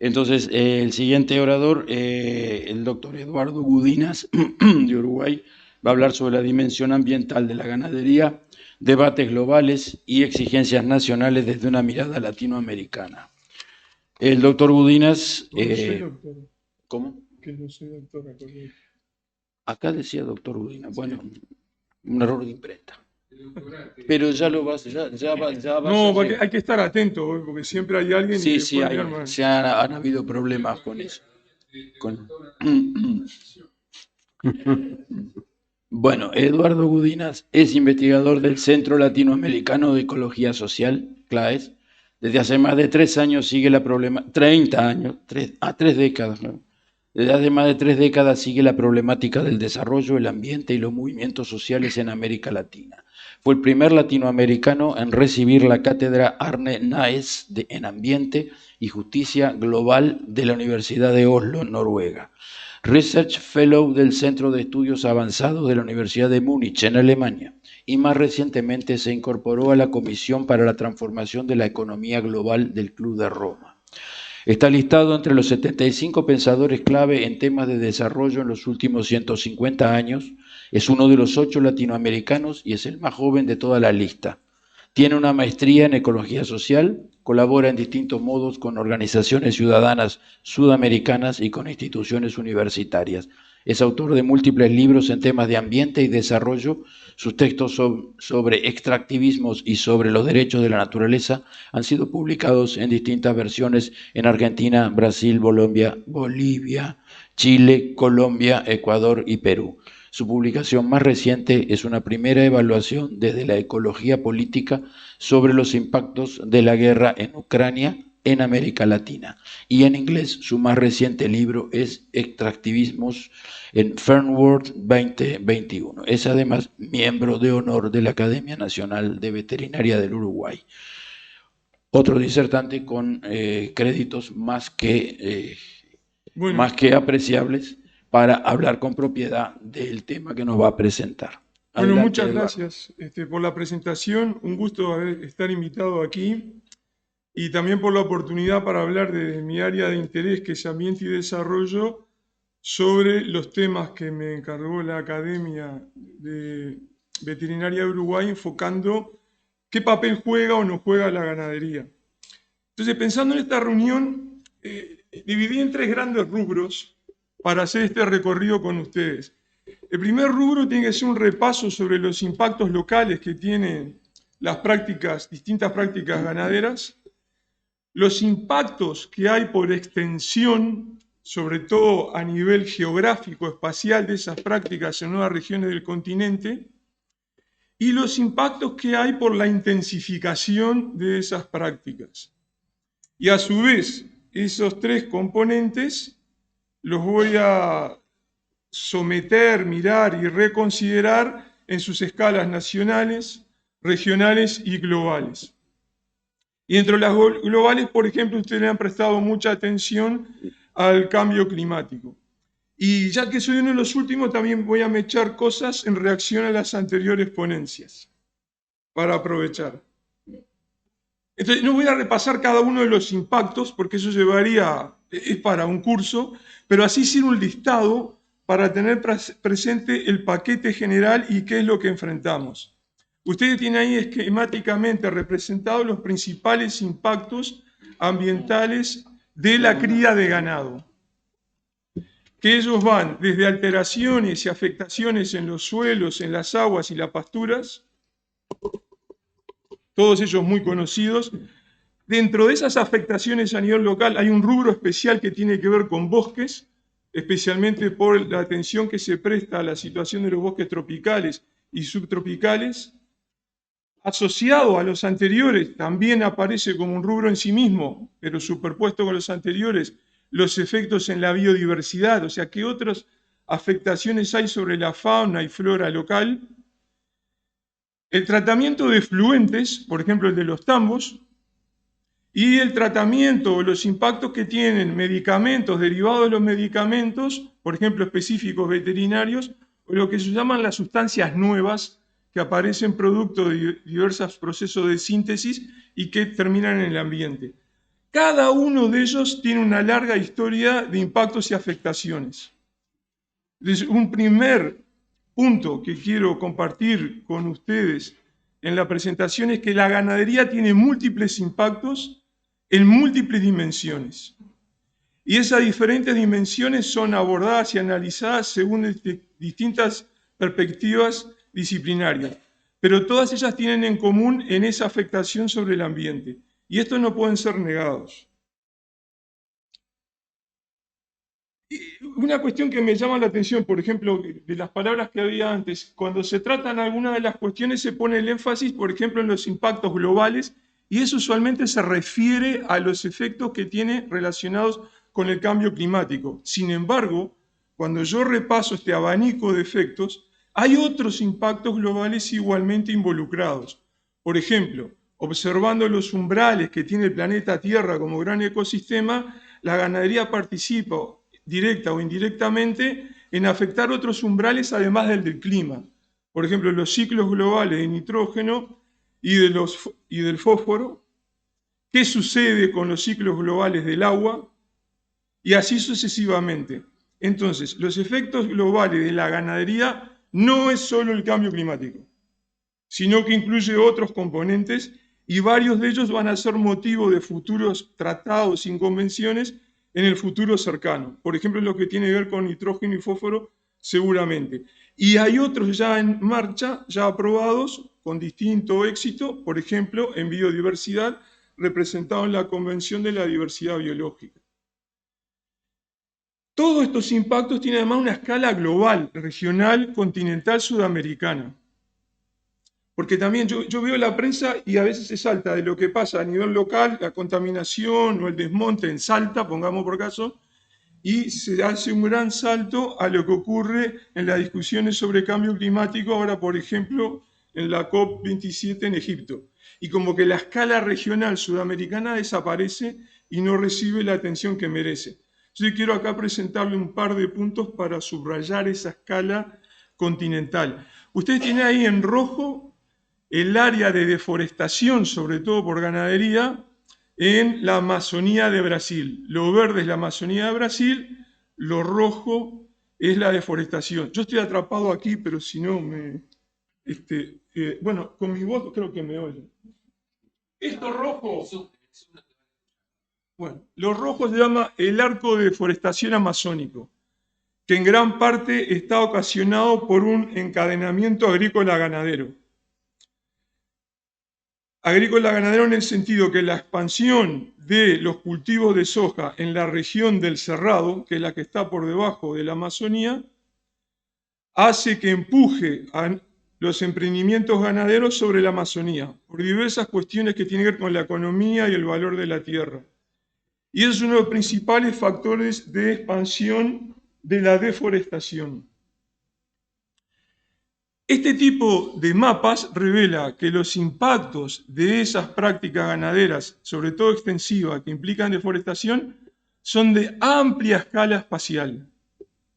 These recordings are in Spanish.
Entonces, el siguiente orador, el doctor Eduardo Gudinas, de Uruguay, va a hablar sobre la dimensión ambiental de la ganadería, debates globales y exigencias nacionales desde una mirada latinoamericana. El doctor Gudinas, No, no soy doctor, ¿cómo? que no soy doctor, acordate. Acá decía doctor Gudinas, bueno, un error de imprenta. Pero ya lo vas, ya vas a No, llegar. hay que estar atento, porque siempre hay alguien y Sí, le sí, puede quedar mal. han habido problemas con eso. Con... Bueno, Eduardo Gudinas es investigador del Centro Latinoamericano de Ecología Social, CLAES. Desde hace más de 3 años sigue la problema, 30 años, 3 décadas, ¿no? Desde hace más de 3 décadas sigue la problemática del desarrollo, el ambiente y los movimientos sociales en América Latina. Fue el primer latinoamericano en recibir la cátedra Arne Naes en Ambiente y Justicia Global de la Universidad de Oslo, Noruega. Research Fellow del Centro de Estudios Avanzados de la Universidad de Múnich, en Alemania, y más recientemente se incorporó a la Comisión para la Transformación de la Economía Global del Club de Roma. Está listado entre los 75 pensadores clave en temas de desarrollo en los últimos 150 años. Es uno de los 8 latinoamericanos y es el más joven de toda la lista. Tiene una maestría en ecología social, colabora en distintos modos con organizaciones ciudadanas sudamericanas y con instituciones universitarias. Es autor de múltiples libros en temas de ambiente y desarrollo. Sus textos sobre extractivismos y sobre los derechos de la naturaleza han sido publicados en distintas versiones en Argentina, Brasil, Bolivia, Chile, Colombia, Ecuador y Perú. Su publicación más reciente es una primera evaluación desde la ecología política sobre los impactos de la guerra en Ucrania en América Latina. Y en inglés, su más reciente libro es Extractivismos en Fernworth 2021. Es además miembro de honor de la Academia Nacional de Veterinaria del Uruguay. Otro disertante con créditos más Bueno, que apreciables para hablar con propiedad del tema que nos va a presentar. bueno, Adelante, muchas Eduardo. gracias por la presentación. Un gusto estar invitado aquí y también por la oportunidad para hablar de mi área de interés, que es ambiente y desarrollo, sobre los temas que me encargó la Academia de Veterinaria de Uruguay, enfocando qué papel juega o no juega la ganadería. Entonces, pensando en esta reunión, dividí en tres grandes rubros para hacer este recorrido con ustedes. El primer rubro tiene que ser un repaso sobre los impactos locales que tienen las prácticas, distintas prácticas ganaderas, los impactos que hay por extensión, sobre todo a nivel geográfico, espacial, de esas prácticas en nuevas regiones del continente, y los impactos que hay por la intensificación de esas prácticas. Y a su vez, esos tres componentes los voy a someter, mirar y reconsiderar en sus escalas nacionales, regionales y globales. Y entre las globales, por ejemplo, ustedes le han prestado mucha atención al cambio climático. Y ya que soy uno de los últimos, también voy a mechar cosas en reacción a las anteriores ponencias, para aprovechar. Entonces, no voy a repasar cada uno de los impactos, porque eso es para un curso, pero así sirve un listado para tener presente el paquete general y qué es lo que enfrentamos. Ustedes tienen ahí esquemáticamente representados los principales impactos ambientales de la cría de ganado, que ellos van desde alteraciones y afectaciones en los suelos, en las aguas y las pasturas, todos ellos muy conocidos. Dentro de esas afectaciones a nivel local hay un rubro especial que tiene que ver con bosques, especialmente por la atención que se presta a la situación de los bosques tropicales y subtropicales. Asociado a los anteriores, también aparece como un rubro en sí mismo, pero superpuesto con los anteriores, los efectos en la biodiversidad, o sea, qué otras afectaciones hay sobre la fauna y flora local. El tratamiento de efluentes, por ejemplo el de los tambos, y el tratamiento o los impactos que tienen medicamentos derivados de los medicamentos, por ejemplo específicos veterinarios, o lo que se llaman las sustancias nuevas que aparecen producto de diversos procesos de síntesis y que terminan en el ambiente. Cada uno de ellos tiene una larga historia de impactos y afectaciones. Entonces, un primer punto que quiero compartir con ustedes en la presentación es que la ganadería tiene múltiples impactos en múltiples dimensiones. Y esas diferentes dimensiones son abordadas y analizadas según distintas perspectivas disciplinarias, pero todas ellas tienen en común en esa afectación sobre el ambiente, y estos no pueden ser negados. Una cuestión que me llama la atención, por ejemplo, de las palabras que había antes, cuando se tratan algunas de las cuestiones se pone el énfasis, por ejemplo, en los impactos globales, y eso usualmente se refiere a los efectos que tiene relacionados con el cambio climático. Sin embargo, cuando yo repaso este abanico de efectos, hay otros impactos globales igualmente involucrados. Por ejemplo, observando los umbrales que tiene el planeta Tierra como gran ecosistema, la ganadería participa directa o indirectamente en afectar otros umbrales además del clima. Por ejemplo, los ciclos globales de nitrógeno y del fósforo, qué sucede con los ciclos globales del agua, y así sucesivamente. Entonces, los efectos globales de la ganadería no es solo el cambio climático, sino que incluye otros componentes y varios de ellos van a ser motivo de futuros tratados y convenciones en el futuro cercano. Por ejemplo, lo que tiene que ver con nitrógeno y fósforo, seguramente. Y hay otros ya en marcha, ya aprobados, con distinto éxito, por ejemplo, en biodiversidad, representado en la Convención de la Diversidad Biológica. Todos estos impactos tienen además una escala global, regional, continental, sudamericana. Porque también yo veo la prensa y a veces se salta de lo que pasa a nivel local, la contaminación o el desmonte en Salta, pongamos por caso, y se hace un gran salto a lo que ocurre en las discusiones sobre cambio climático, ahora por ejemplo en la COP27 en Egipto. Y como que la escala regional sudamericana desaparece y no recibe la atención que merece. Yo quiero acá presentarle un par de puntos para subrayar esa escala continental. Ustedes tienen ahí en rojo el área de deforestación, sobre todo por ganadería, en la Amazonía de Brasil. Lo verde es la Amazonía de Brasil, lo rojo es la deforestación. Yo estoy atrapado aquí, pero si no me... bueno, con mi voz creo que me oyen. Esto rojo... Bueno, lo rojo se llama el arco de deforestación amazónico, que en gran parte está ocasionado por un encadenamiento agrícola-ganadero. Agrícola-ganadero en el sentido que la expansión de los cultivos de soja en la región del Cerrado, que es la que está por debajo de la Amazonía, hace que empuje a los emprendimientos ganaderos sobre la Amazonía, por diversas cuestiones que tienen que ver con la economía y el valor de la tierra. Y es uno de los principales factores de expansión de la deforestación. Este tipo de mapas revela que los impactos de esas prácticas ganaderas, sobre todo extensivas, que implican deforestación, son de amplia escala espacial.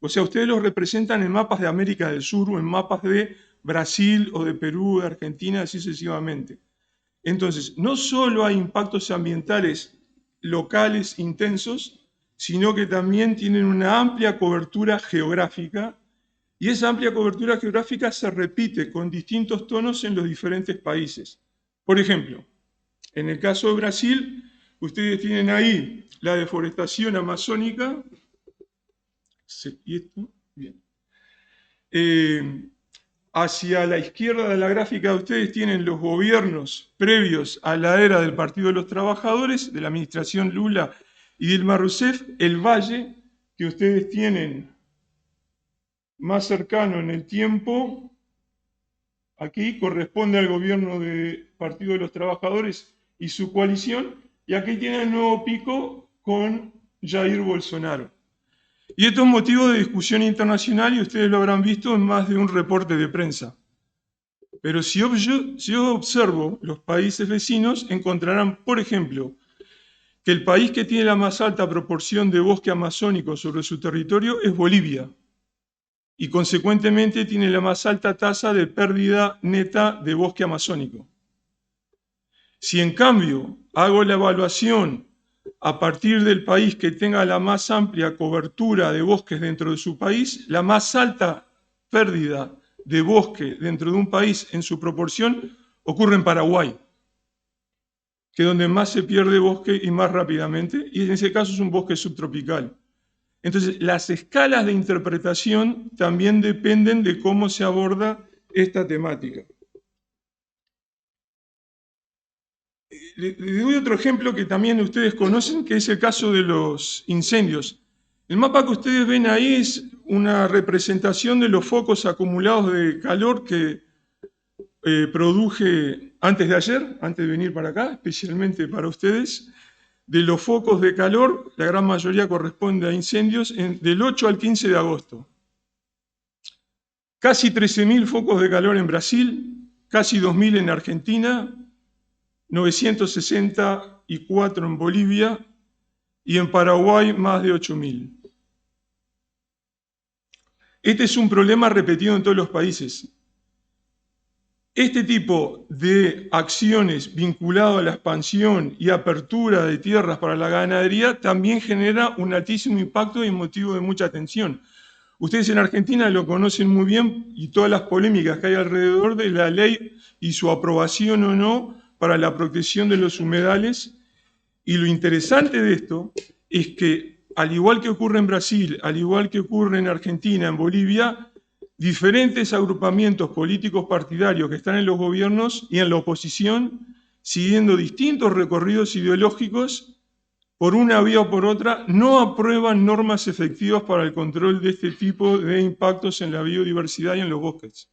O sea, ustedes los representan en mapas de América del Sur o en mapas de Brasil o de Perú, de Argentina, así sucesivamente. Entonces, no solo hay impactos ambientales locales intensos, sino que también tienen una amplia cobertura geográfica, y esa amplia cobertura geográfica se repite con distintos tonos en los diferentes países. Por ejemplo, en el caso de Brasil, ustedes tienen ahí la deforestación amazónica. ¿Y esto? Bien. Hacia la izquierda de la gráfica de ustedes tienen los gobiernos previos a la era del Partido de los Trabajadores, de la administración Lula y Dilma Rousseff. El valle que ustedes tienen más cercano en el tiempo, aquí corresponde al gobierno del Partido de los Trabajadores y su coalición, y aquí tiene el nuevo pico con Jair Bolsonaro. Y esto es motivo de discusión internacional y ustedes lo habrán visto en más de un reporte de prensa. Pero si yo observo los países vecinos, encontrarán, por ejemplo, que el país que tiene la más alta proporción de bosque amazónico sobre su territorio es Bolivia, y consecuentemente tiene la más alta tasa de pérdida neta de bosque amazónico. Si en cambio hago la evaluación a partir del país que tenga la más amplia cobertura de bosques dentro de su país, la más alta pérdida de bosque dentro de un país en su proporción ocurre en Paraguay, que es donde más se pierde bosque y más rápidamente, y en ese caso es un bosque subtropical. Entonces, las escalas de interpretación también dependen de cómo se aborda esta temática. Le doy otro ejemplo que también ustedes conocen, que es el caso de los incendios. El mapa que ustedes ven ahí es una representación de los focos acumulados de calor que produje antes de ayer, antes de venir para acá, especialmente para ustedes. De los focos de calor, la gran mayoría corresponde a incendios del 8 al 15 de agosto. Casi 13.000 focos de calor en Brasil, casi 2.000 en Argentina, 964 en Bolivia y en Paraguay más de 8.000. Este es un problema repetido en todos los países. Este tipo de acciones vinculadas a la expansión y apertura de tierras para la ganadería también genera un altísimo impacto y motivo de mucha atención. Ustedes en Argentina lo conocen muy bien y todas las polémicas que hay alrededor de la ley y su aprobación o no para la protección de los humedales. Y lo interesante de esto es que, al igual que ocurre en Brasil, al igual que ocurre en Argentina, en Bolivia, diferentes agrupamientos políticos partidarios que están en los gobiernos y en la oposición, siguiendo distintos recorridos ideológicos, por una vía o por otra, no aprueban normas efectivas para el control de este tipo de impactos en la biodiversidad y en los bosques.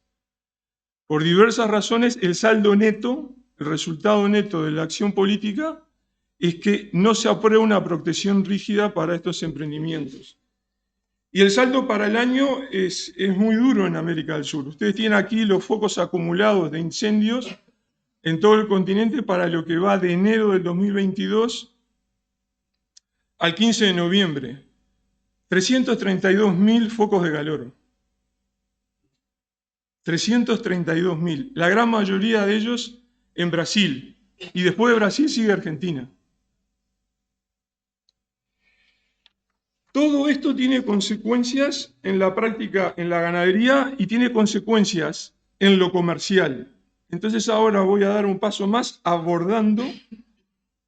Por diversas razones, el saldo neto, el resultado neto de la acción política, es que no se aprueba una protección rígida para estos emprendimientos. Y el saldo para el año es muy duro en América del Sur. Ustedes tienen aquí los focos acumulados de incendios en todo el continente para lo que va de enero del 2022 al 15 de noviembre. 332.000 focos de calor. 332.000. La gran mayoría de ellos en Brasil. Y después de Brasil sigue Argentina. Todo esto tiene consecuencias en la práctica, en la ganadería, y tiene consecuencias en lo comercial. Entonces ahora voy a dar un paso más abordando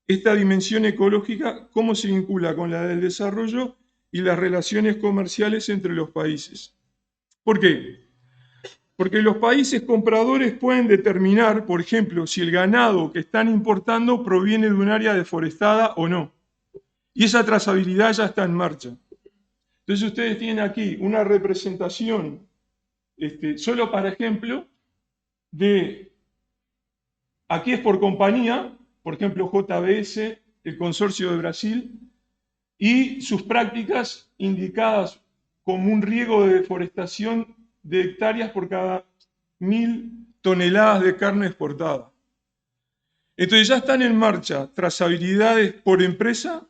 esta dimensión ecológica, cómo se vincula con la del desarrollo y las relaciones comerciales entre los países. ¿Por qué? Porque los países compradores pueden determinar, por ejemplo, si el ganado que están importando proviene de un área deforestada o no. Y esa trazabilidad ya está en marcha. Entonces ustedes tienen aquí una representación, solo para ejemplo, aquí es por compañía, por ejemplo JBS, el Consorcio de Brasil, y sus prácticas indicadas como un riego de deforestación de hectáreas por cada 1.000 toneladas de carne exportada. Entonces ya están en marcha trazabilidades por empresa,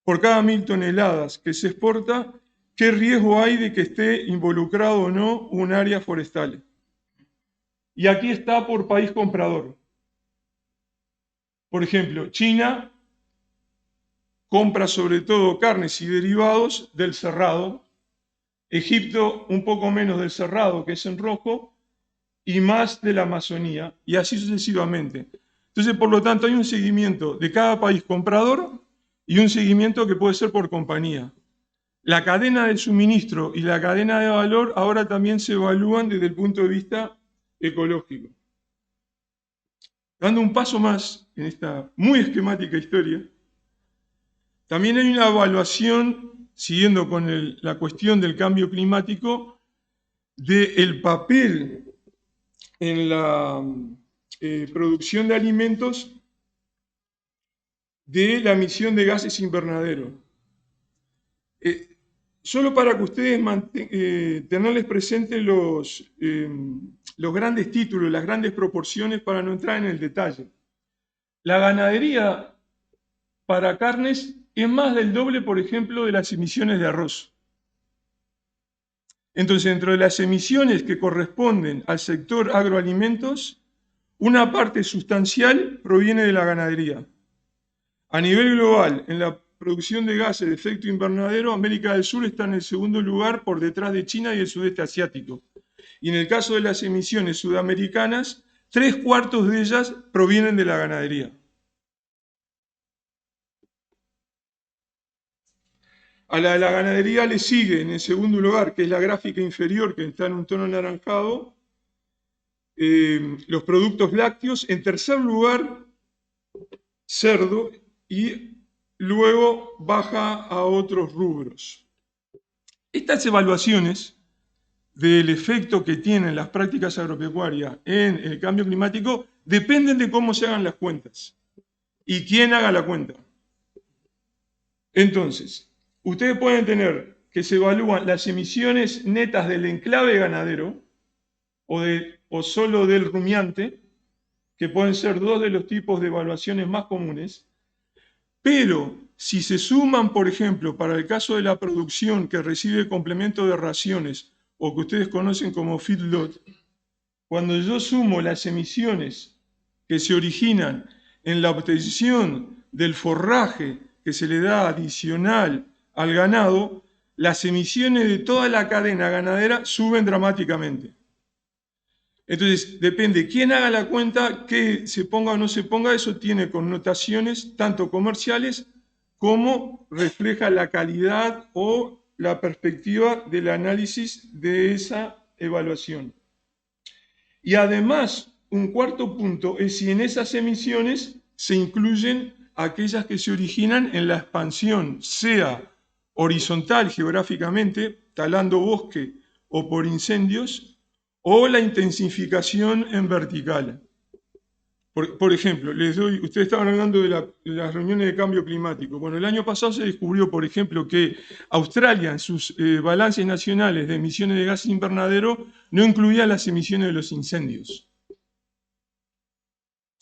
por cada 1.000 toneladas que se exporta, qué riesgo hay de que esté involucrado o no un área forestal. Y aquí está por país comprador. Por ejemplo, China compra sobre todo carnes y derivados del cerrado, Egipto un poco menos del cerrado, que es en rojo, y más de la Amazonía, y así sucesivamente. Entonces, por lo tanto, hay un seguimiento de cada país comprador y un seguimiento que puede ser por compañía. La cadena de suministro y la cadena de valor ahora también se evalúan desde el punto de vista ecológico. Dando un paso más en esta muy esquemática historia, también hay una evaluación, siguiendo con la cuestión del cambio climático, del papel en la producción de alimentos de la emisión de gases invernaderos. Solo para que ustedes tenerles presentes los grandes títulos, las grandes proporciones para no entrar en el detalle. La ganadería para carnes es más del doble, por ejemplo, de las emisiones de arroz. Entonces, dentro de las emisiones que corresponden al sector agroalimentos, una parte sustancial proviene de la ganadería. A nivel global, en la producción de gases de efecto invernadero, América del Sur está en el segundo lugar por detrás de China y el sudeste asiático. Y en el caso de las emisiones sudamericanas, 3/4 de ellas provienen de la ganadería. A la de la ganadería le sigue en el segundo lugar, que es la gráfica inferior, que está en un tono anaranjado, los productos lácteos. En tercer lugar, cerdo, y luego baja a otros rubros. Estas evaluaciones del efecto que tienen las prácticas agropecuarias en el cambio climático dependen de cómo se hagan las cuentas y quién haga la cuenta. Entonces, ustedes pueden tener que se evalúan las emisiones netas del enclave ganadero o solo del rumiante, que pueden ser dos de los tipos de evaluaciones más comunes, pero si se suman, por ejemplo, para el caso de la producción que recibe complemento de raciones o que ustedes conocen como feedlot, cuando yo sumo las emisiones que se originan en la obtención del forraje que se le da adicional al ganado, las emisiones de toda la cadena ganadera suben dramáticamente. Entonces, depende quién haga la cuenta, que se ponga o no se ponga, eso tiene connotaciones tanto comerciales como refleja la calidad o la perspectiva del análisis de esa evaluación. Y además, un cuarto punto es si en esas emisiones se incluyen aquellas que se originan en la expansión, sea horizontal geográficamente, talando bosque o por incendios, o la intensificación en vertical. Por ejemplo, ustedes estaban hablando de las reuniones de cambio climático. Bueno, el año pasado se descubrió, por ejemplo, que Australia en sus balances nacionales de emisiones de gases invernadero no incluía las emisiones de los incendios.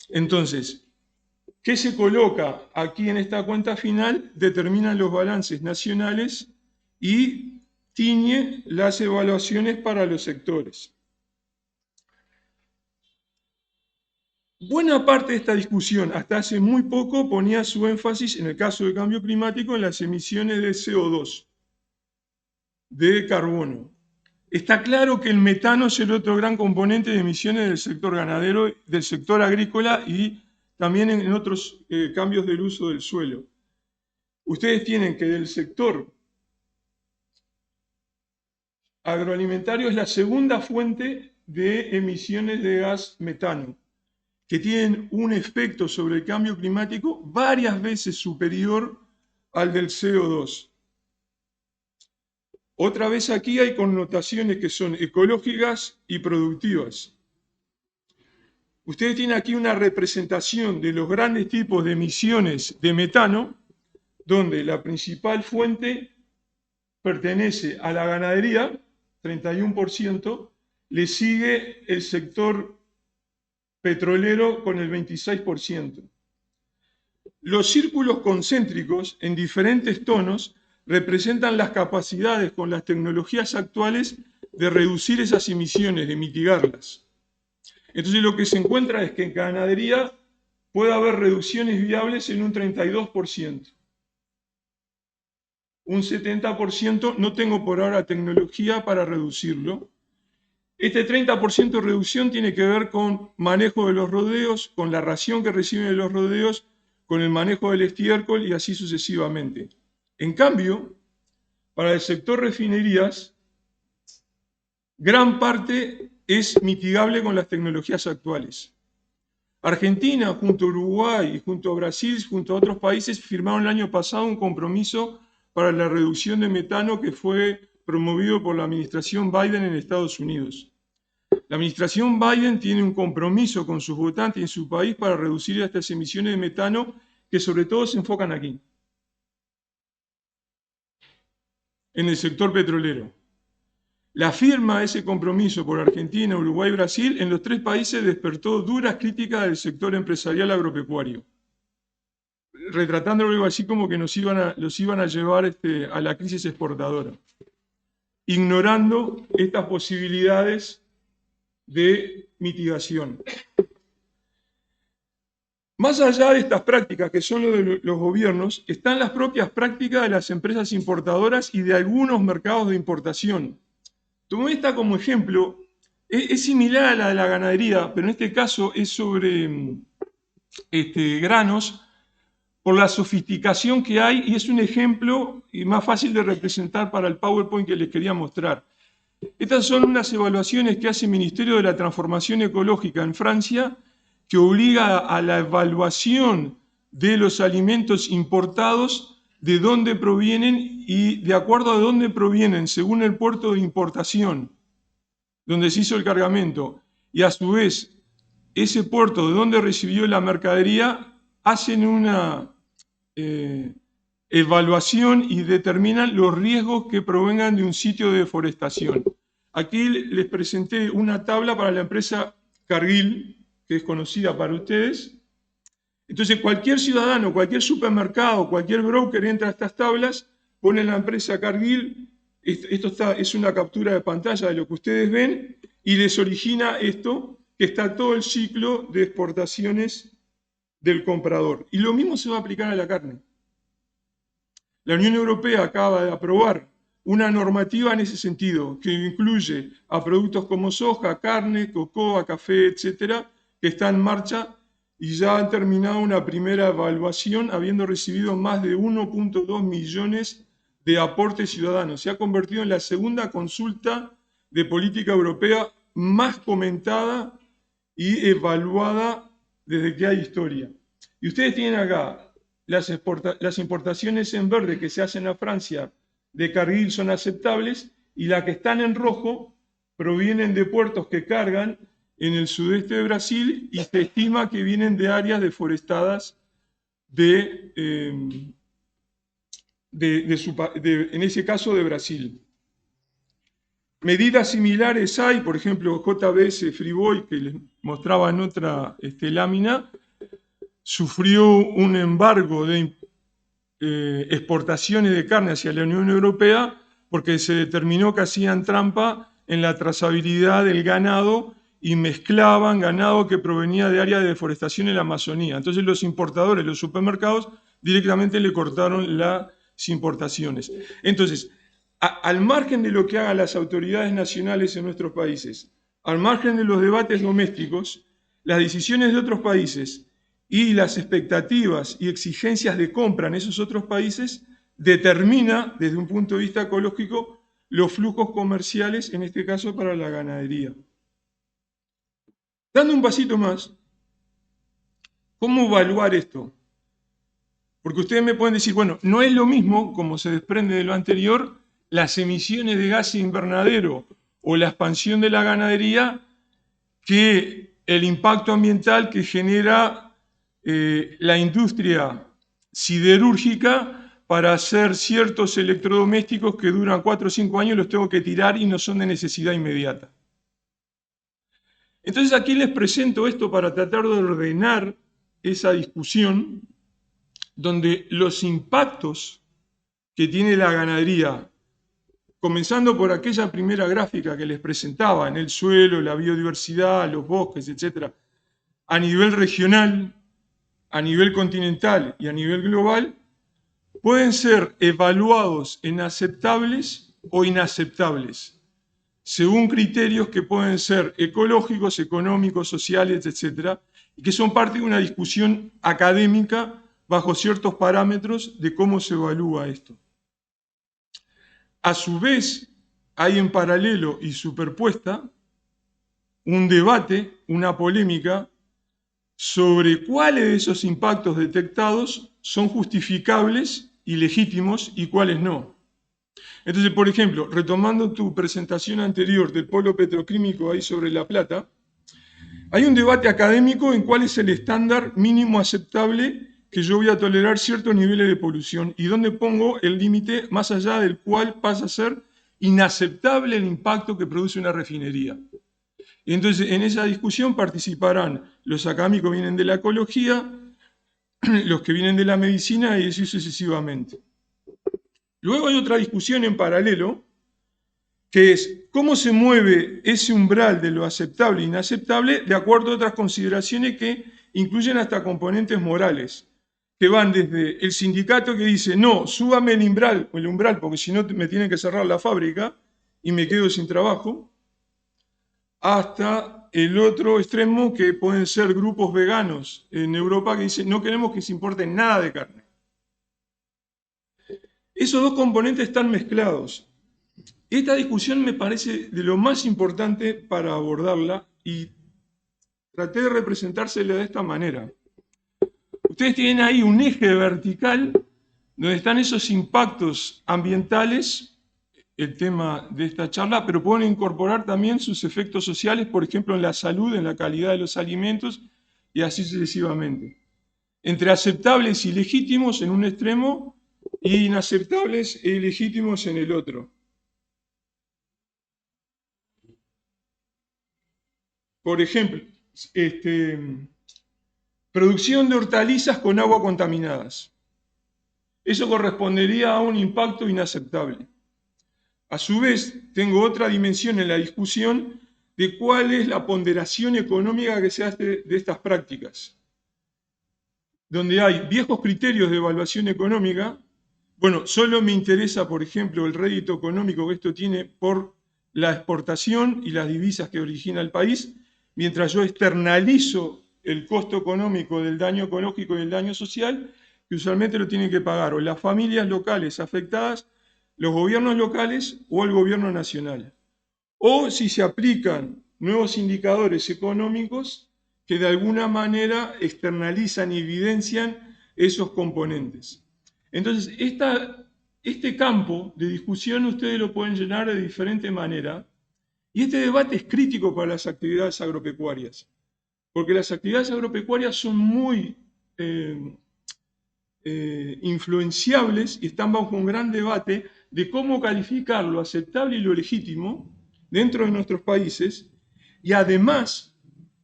Entonces, ¿qué se coloca aquí en esta cuenta final? Determinan los balances nacionales y tiñe las evaluaciones para los sectores. Buena parte de esta discusión, hasta hace muy poco, ponía su énfasis, en el caso del cambio climático, en las emisiones de CO2, de carbono. Está claro que el metano es el otro gran componente de emisiones del sector ganadero, del sector agrícola y también en otros cambios del uso del suelo. Ustedes tienen que del sector agroalimentario es la segunda fuente de emisiones de gas metano, que tienen un efecto sobre el cambio climático varias veces superior al del CO2. Otra vez aquí hay connotaciones que son ecológicas y productivas. Ustedes tienen aquí una representación de los grandes tipos de emisiones de metano, donde la principal fuente pertenece a la ganadería, 31%, le sigue el sector petrolero con el 26%. Los círculos concéntricos en diferentes tonos representan las capacidades con las tecnologías actuales de reducir esas emisiones, de mitigarlas. Entonces lo que se encuentra es que en ganadería puede haber reducciones viables en un 32%. Un 70% no tengo por ahora tecnología para reducirlo. Este 30% de reducción tiene que ver con manejo de los rodeos, con la ración que reciben de los rodeos, con el manejo del estiércol y así sucesivamente. En cambio, para el sector refinerías, gran parte es mitigable con las tecnologías actuales. Argentina, junto a Uruguay, junto a Brasil, junto a otros países, firmaron el año pasado un compromiso para la reducción de metano que fue promovido por la administración Biden en Estados Unidos. La administración Biden tiene un compromiso con sus votantes en su país para reducir estas emisiones de metano que sobre todo se enfocan aquí, en el sector petrolero. La firma de ese compromiso por Argentina, Uruguay y Brasil en los tres países despertó duras críticas del sector empresarial agropecuario, retratándolo algo así como que los iban a llevar a la crisis exportadora, ignorando estas posibilidades de mitigación. Más allá de estas prácticas, que son lo de los gobiernos, están las propias prácticas de las empresas importadoras y de algunos mercados de importación. Tomé esta como ejemplo, es similar a la de la ganadería, pero en este caso es sobre granos, por la sofisticación que hay, y es un ejemplo y más fácil de representar para el PowerPoint que les quería mostrar. Estas son unas evaluaciones que hace el Ministerio de la Transformación Ecológica en Francia, que obliga a la evaluación de los alimentos importados, de dónde provienen y de acuerdo a dónde provienen, según el puerto de importación, donde se hizo el cargamento, y a su vez ese puerto de donde recibió la mercadería, hacen una evaluación y determinan los riesgos que provengan de un sitio de deforestación. Aquí les presenté una tabla para la empresa Cargill, que es conocida para ustedes. Entonces, cualquier ciudadano, cualquier supermercado, cualquier broker entra a estas tablas, pone la empresa Cargill, es una captura de pantalla de lo que ustedes ven, y les origina esto, que está todo el ciclo de exportaciones del comprador. Y lo mismo se va a aplicar a la carne. La Unión Europea acaba de aprobar una normativa en ese sentido, que incluye a productos como soja, carne, cocoa, café, etcétera, que está en marcha y ya han terminado una primera evaluación, habiendo recibido más de 1.2 millones de aportes ciudadanos. Se ha convertido en la segunda consulta de política europea más comentada y evaluada desde que hay historia. Y ustedes tienen acá las importaciones en verde que se hacen a Francia de Cargill son aceptables, y las que están en rojo provienen de puertos que cargan en el sudeste de Brasil y se estima que vienen de áreas deforestadas en ese caso de Brasil. Medidas similares hay, por ejemplo, JBS Friboi, que les mostraba en otra lámina, sufrió un embargo de exportaciones de carne hacia la Unión Europea porque se determinó que hacían trampa en la trazabilidad del ganado y mezclaban ganado que provenía de áreas de deforestación en la Amazonía. Entonces los importadores, los supermercados, directamente le cortaron las importaciones. Entonces, al margen de lo que hagan las autoridades nacionales en nuestros países, al margen de los debates domésticos, las decisiones de otros países y las expectativas y exigencias de compra en esos otros países determina, desde un punto de vista ecológico, los flujos comerciales, en este caso para la ganadería. Dando un pasito más, ¿cómo evaluar esto? Porque ustedes me pueden decir, bueno, no es lo mismo, como se desprende de lo anterior, las emisiones de gases invernadero o la expansión de la ganadería que el impacto ambiental que genera la industria siderúrgica para hacer ciertos electrodomésticos que duran 4 o 5 años, los tengo que tirar y no son de necesidad inmediata. Entonces aquí les presento esto para tratar de ordenar esa discusión, donde los impactos que tiene la ganadería, comenzando por aquella primera gráfica que les presentaba, en el suelo, la biodiversidad, los bosques, etc., a nivel regional, a nivel continental y a nivel global, pueden ser evaluados en aceptables o inaceptables, según criterios que pueden ser ecológicos, económicos, sociales, etc., y que son parte de una discusión académica bajo ciertos parámetros de cómo se evalúa esto. A su vez, hay en paralelo y superpuesta un debate, una polémica, sobre cuáles de esos impactos detectados son justificables y legítimos y cuáles no. Entonces, por ejemplo, retomando tu presentación anterior del polo petroquímico ahí sobre La Plata, hay un debate académico en cuál es el estándar mínimo aceptable que yo voy a tolerar ciertos niveles de polución y dónde pongo el límite más allá del cual pasa a ser inaceptable el impacto que produce una refinería. Y entonces, en esa discusión participarán los académicos que vienen de la ecología, los que vienen de la medicina y así sucesivamente. Luego hay otra discusión en paralelo, que es cómo se mueve ese umbral de lo aceptable e inaceptable de acuerdo a otras consideraciones que incluyen hasta componentes morales, que van desde el sindicato que dice, no, súbame el umbral, porque si no me tienen que cerrar la fábrica y me quedo sin trabajo, hasta el otro extremo que pueden ser grupos veganos en Europa que dicen, no queremos que se importe nada de carne. Esos dos componentes están mezclados. Esta discusión me parece de lo más importante para abordarla y traté de representársela de esta manera. Ustedes tienen ahí un eje vertical donde están esos impactos ambientales, el tema de esta charla, pero pueden incorporar también sus efectos sociales, por ejemplo, en la salud, en la calidad de los alimentos y así sucesivamente. Entre aceptables y legítimos en un extremo y inaceptables e ilegítimos en el otro. Por ejemplo, producción de hortalizas con agua contaminadas. Eso correspondería a un impacto inaceptable. A su vez, tengo otra dimensión en la discusión de cuál es la ponderación económica que se hace de estas prácticas. Donde hay viejos criterios de evaluación económica, bueno, solo me interesa, por ejemplo, el rédito económico que esto tiene por la exportación y las divisas que origina el país, mientras yo externalizo el costo económico del daño ecológico y el daño social, que usualmente lo tienen que pagar o las familias locales afectadas, los gobiernos locales o el gobierno nacional. O si se aplican nuevos indicadores económicos que de alguna manera externalizan y evidencian esos componentes. Entonces, este campo de discusión ustedes lo pueden llenar de diferente manera y este debate es crítico para las actividades agropecuarias, porque las actividades agropecuarias son muy influenciables y están bajo un gran debate de cómo calificar lo aceptable y lo legítimo dentro de nuestros países, y además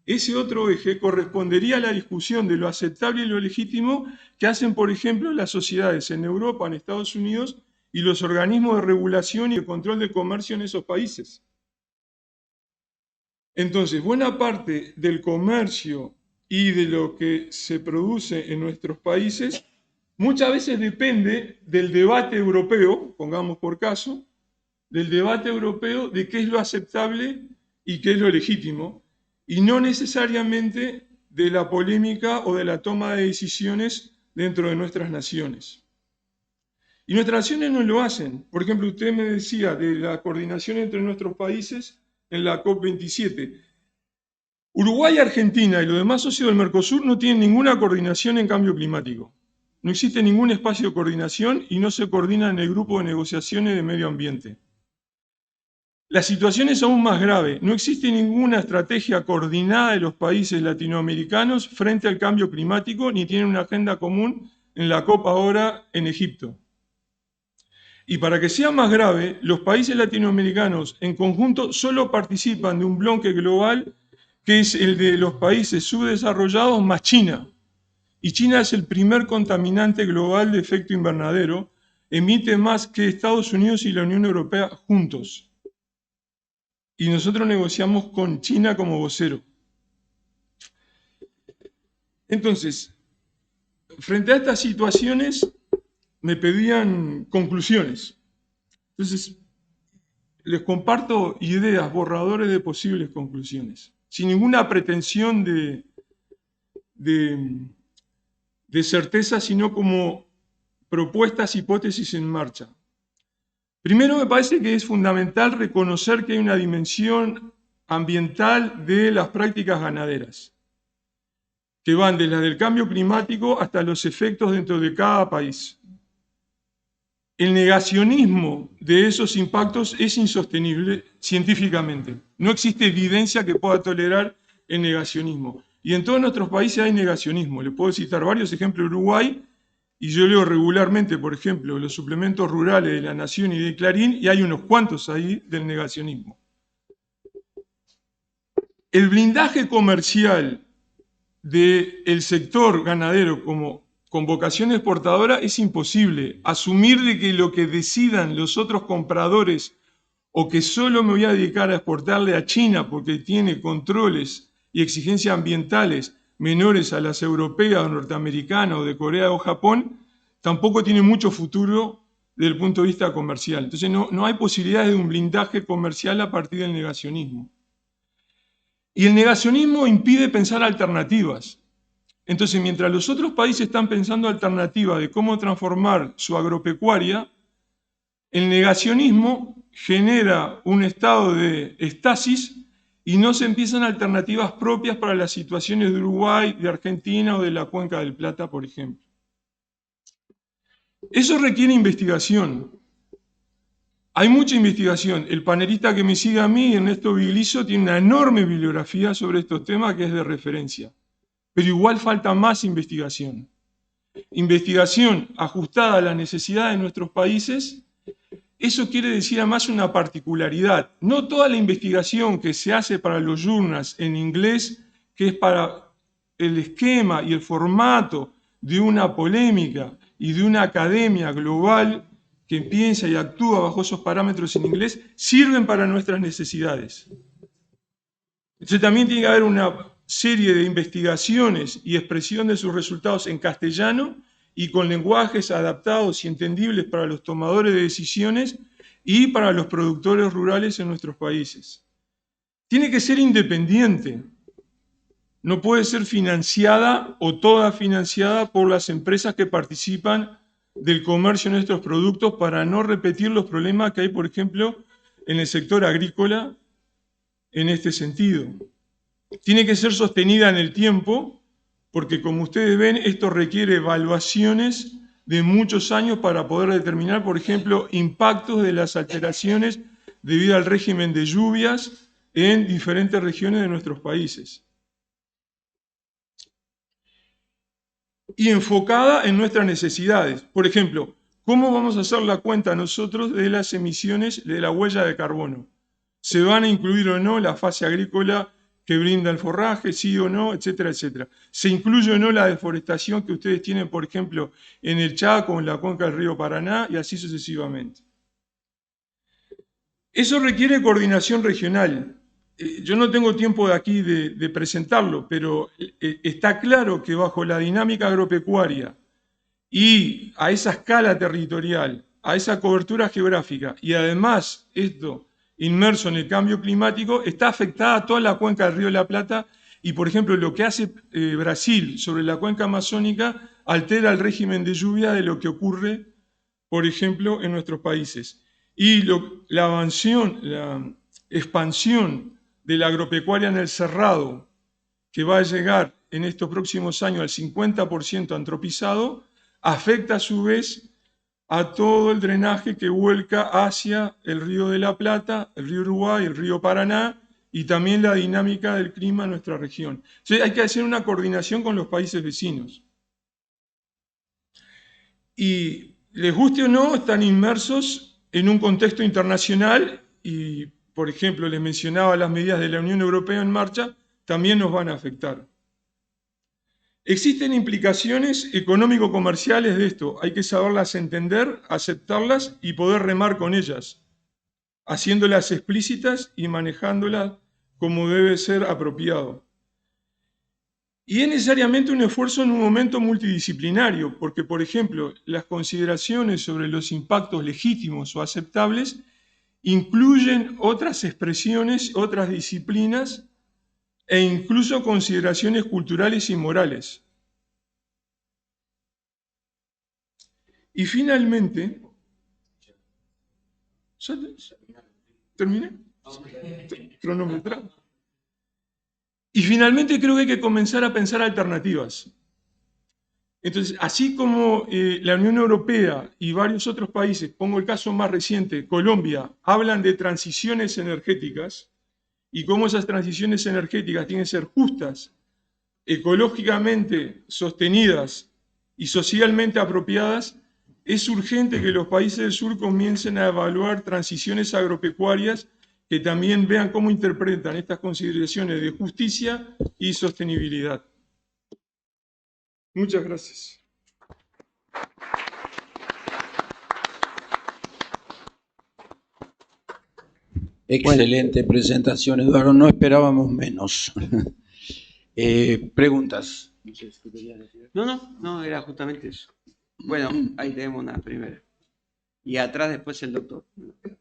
ese otro eje correspondería a la discusión de lo aceptable y lo legítimo que hacen, por ejemplo, las sociedades en Europa, en Estados Unidos, y los organismos de regulación y de control de comercio en esos países. Entonces, buena parte del comercio y de lo que se produce en nuestros países muchas veces depende del debate europeo, pongamos por caso, del debate europeo de qué es lo aceptable y qué es lo legítimo, y no necesariamente de la polémica o de la toma de decisiones dentro de nuestras naciones. Y nuestras naciones no lo hacen. Por ejemplo, usted me decía de la coordinación entre nuestros países en la COP27. Uruguay, Argentina y los demás socios del Mercosur no tienen ninguna coordinación en cambio climático. No existe ningún espacio de coordinación y no se coordina en el grupo de negociaciones de medio ambiente. La situación es aún más grave. No existe ninguna estrategia coordinada de los países latinoamericanos frente al cambio climático, ni tienen una agenda común en la COP ahora en Egipto. Y para que sea más grave, los países latinoamericanos en conjunto solo participan de un bloque global que es el de los países subdesarrollados más China. Y China es el primer contaminante global de efecto invernadero, emite más que Estados Unidos y la Unión Europea juntos. Y nosotros negociamos con China como vocero. Entonces, frente a estas situaciones, me pedían conclusiones. Entonces, les comparto ideas, borradores de posibles conclusiones, sin ninguna pretensión de certeza, sino como propuestas, hipótesis en marcha. Primero, me parece que es fundamental reconocer que hay una dimensión ambiental de las prácticas ganaderas, que van desde la del cambio climático hasta los efectos dentro de cada país. El negacionismo de esos impactos es insostenible científicamente. No existe evidencia que pueda tolerar el negacionismo. Y en todos nuestros países hay negacionismo. Les puedo citar varios ejemplos de Uruguay, y yo leo regularmente, por ejemplo, los suplementos rurales de La Nación y de Clarín, y hay unos cuantos ahí del negacionismo. El blindaje comercial del sector ganadero con vocación exportadora es imposible. Asumir de que lo que decidan los otros compradores o que solo me voy a dedicar a exportarle a China porque tiene controles y exigencias ambientales menores a las europeas o norteamericanas o de Corea o Japón, tampoco tiene mucho futuro desde el punto de vista comercial. Entonces no hay posibilidades de un blindaje comercial a partir del negacionismo. Y el negacionismo impide pensar alternativas. Entonces, mientras los otros países están pensando alternativas de cómo transformar su agropecuaria, el negacionismo genera un estado de estasis y no se empiezan alternativas propias para las situaciones de Uruguay, de Argentina o de la Cuenca del Plata, por ejemplo. Eso requiere investigación. Hay mucha investigación. El panelista que me sigue a mí, Ernesto Vigliso, tiene una enorme bibliografía sobre estos temas que es de referencia. Pero igual falta más investigación. Investigación ajustada a las necesidades de nuestros países. Eso quiere decir además una particularidad. No toda la investigación que se hace para los journals en inglés, que es para el esquema y el formato de una polémica y de una academia global que piensa y actúa bajo esos parámetros en inglés, sirven para nuestras necesidades. Entonces también tiene que haber una serie de investigaciones y expresión de sus resultados en castellano y con lenguajes adaptados y entendibles para los tomadores de decisiones y para los productores rurales en nuestros países. Tiene que ser independiente. No puede ser financiada o toda financiada por las empresas que participan del comercio de nuestros productos para no repetir los problemas que hay, por ejemplo, en el sector agrícola en este sentido. Tiene que ser sostenida en el tiempo porque, como ustedes ven, esto requiere evaluaciones de muchos años para poder determinar, por ejemplo, impactos de las alteraciones debido al régimen de lluvias en diferentes regiones de nuestros países. Y enfocada en nuestras necesidades. Por ejemplo, ¿cómo vamos a hacer la cuenta nosotros de las emisiones de la huella de carbono? ¿Se van a incluir o no la fase agrícola que brinda el forraje, sí o no, etcétera, etcétera? ¿Se incluye o no la deforestación que ustedes tienen, por ejemplo, en el Chaco, en la cuenca del río Paraná, y así sucesivamente? Eso requiere coordinación regional. Yo no tengo tiempo de aquí de presentarlo, pero está claro que bajo la dinámica agropecuaria y a esa escala territorial, a esa cobertura geográfica, y además esto inmerso en el cambio climático, está afectada toda la cuenca del Río de la Plata y, por ejemplo, lo que hace Brasil sobre la cuenca amazónica altera el régimen de lluvia de lo que ocurre, por ejemplo, en nuestros países. Y la expansión de la agropecuaria en el Cerrado, que va a llegar en estos próximos años al 50% antropizado, afecta a su vez a todo el drenaje que vuelca hacia el Río de la Plata, el río Uruguay, el río Paraná, y también la dinámica del clima en nuestra región. Entonces hay que hacer una coordinación con los países vecinos. Y les guste o no, están inmersos en un contexto internacional y, por ejemplo, les mencionaba las medidas de la Unión Europea en marcha, también nos van a afectar. Existen implicaciones económico-comerciales de esto, hay que saberlas entender, aceptarlas y poder remar con ellas, haciéndolas explícitas y manejándolas como debe ser apropiado. Y es necesariamente un esfuerzo en un momento multidisciplinario, porque, por ejemplo, las consideraciones sobre los impactos legítimos o aceptables incluyen otras expresiones, otras disciplinas e incluso consideraciones culturales y morales. Y finalmente, ¿ya terminé? Cronometrado. Y finalmente creo que hay que comenzar a pensar alternativas. Entonces, así como la Unión Europea y varios otros países, pongo el caso más reciente, Colombia, hablan de transiciones energéticas y cómo esas transiciones energéticas tienen que ser justas, ecológicamente sostenidas y socialmente apropiadas, es urgente que los países del sur comiencen a evaluar transiciones agropecuarias que también vean cómo interpretan estas consideraciones de justicia y sostenibilidad. Muchas gracias. Excelente presentación, Eduardo. No esperábamos menos. Preguntas. No, era justamente eso. Bueno, ahí tenemos una primera. Y atrás después el doctor.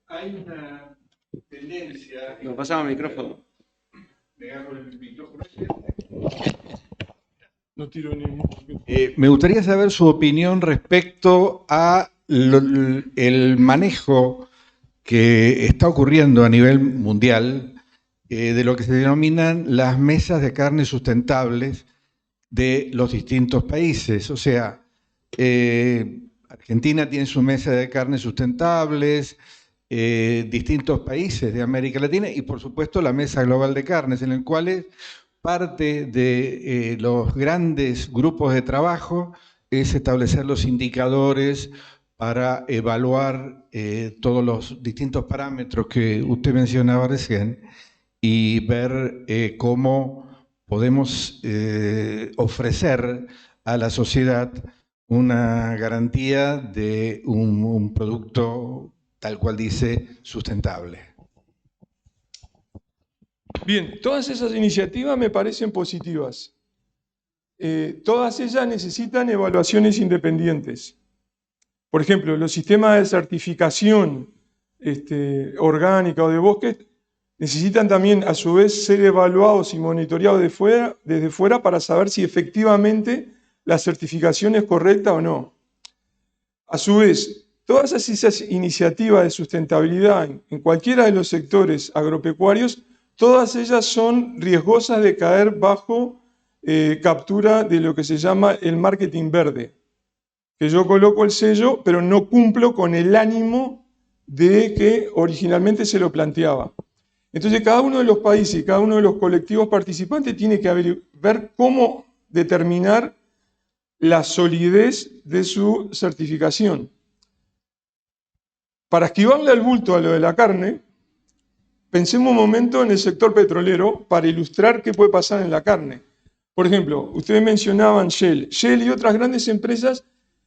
Hay una tendencia. Nos pasamos el micrófono. No tiro ni. Me gustaría saber su opinión respecto a el manejo que está ocurriendo a nivel mundial de lo que se denominan las mesas de carne sustentables de los distintos países. O sea, Argentina tiene su mesa de carne sustentables, distintos países de América Latina y por supuesto la Mesa Global de Carnes, en el cual parte de los grandes grupos de trabajo es establecer los indicadores para evaluar todos los distintos parámetros que usted mencionaba recién y ver cómo podemos ofrecer a la sociedad una garantía de un producto, tal cual dice, sustentable. Bien, todas esas iniciativas me parecen positivas. Todas ellas necesitan evaluaciones independientes. Por ejemplo, los sistemas de certificación orgánica o de bosques necesitan también, a su vez, ser evaluados y monitoreados desde fuera para saber si efectivamente la certificación es correcta o no. A su vez, todas esas iniciativas de sustentabilidad en cualquiera de los sectores agropecuarios, todas ellas son riesgosas de caer bajo captura de lo que se llama el marketing verde. Que yo coloco el sello, pero no cumplo con el ánimo de que originalmente se lo planteaba. Entonces, cada uno de los países y cada uno de los colectivos participantes tiene que ver cómo determinar la solidez de su certificación. Para esquivarle al bulto a lo de la carne, pensemos un momento en el sector petrolero para ilustrar qué puede pasar en la carne. Por ejemplo, ustedes mencionaban Shell. Shell y otras grandes empresas,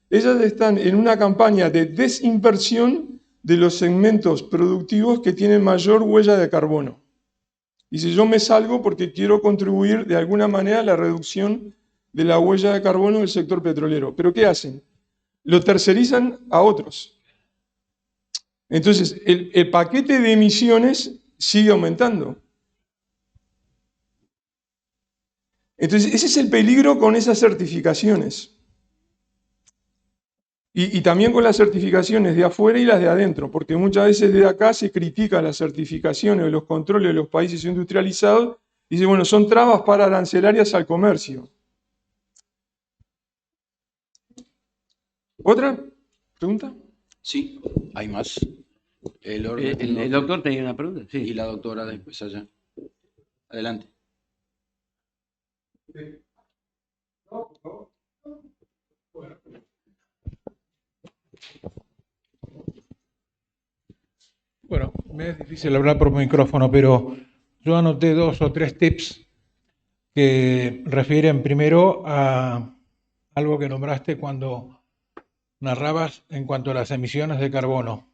ellas están en una campaña de desinversión de los segmentos productivos que tienen mayor huella de carbono. Dice, yo me salgo porque quiero contribuir de alguna manera a la reducción de la huella de carbono del sector petrolero. ¿Pero qué hacen? Lo tercerizan a otros. Entonces, el paquete de emisiones sigue aumentando. Entonces, ese es el peligro con esas certificaciones. Y también con las certificaciones de afuera y las de adentro, porque muchas veces desde acá se critican las certificaciones o los controles de los países industrializados y dice, bueno, son trabas para arancelarias al comercio. ¿Otra pregunta? Sí, hay más. El doctor tenía una pregunta. Sí. Y la doctora después allá. Adelante. Bueno, me es difícil hablar por micrófono, pero yo anoté 2 o 3 tips que refieren primero a algo que nombraste cuando narrabas en cuanto a las emisiones de carbono.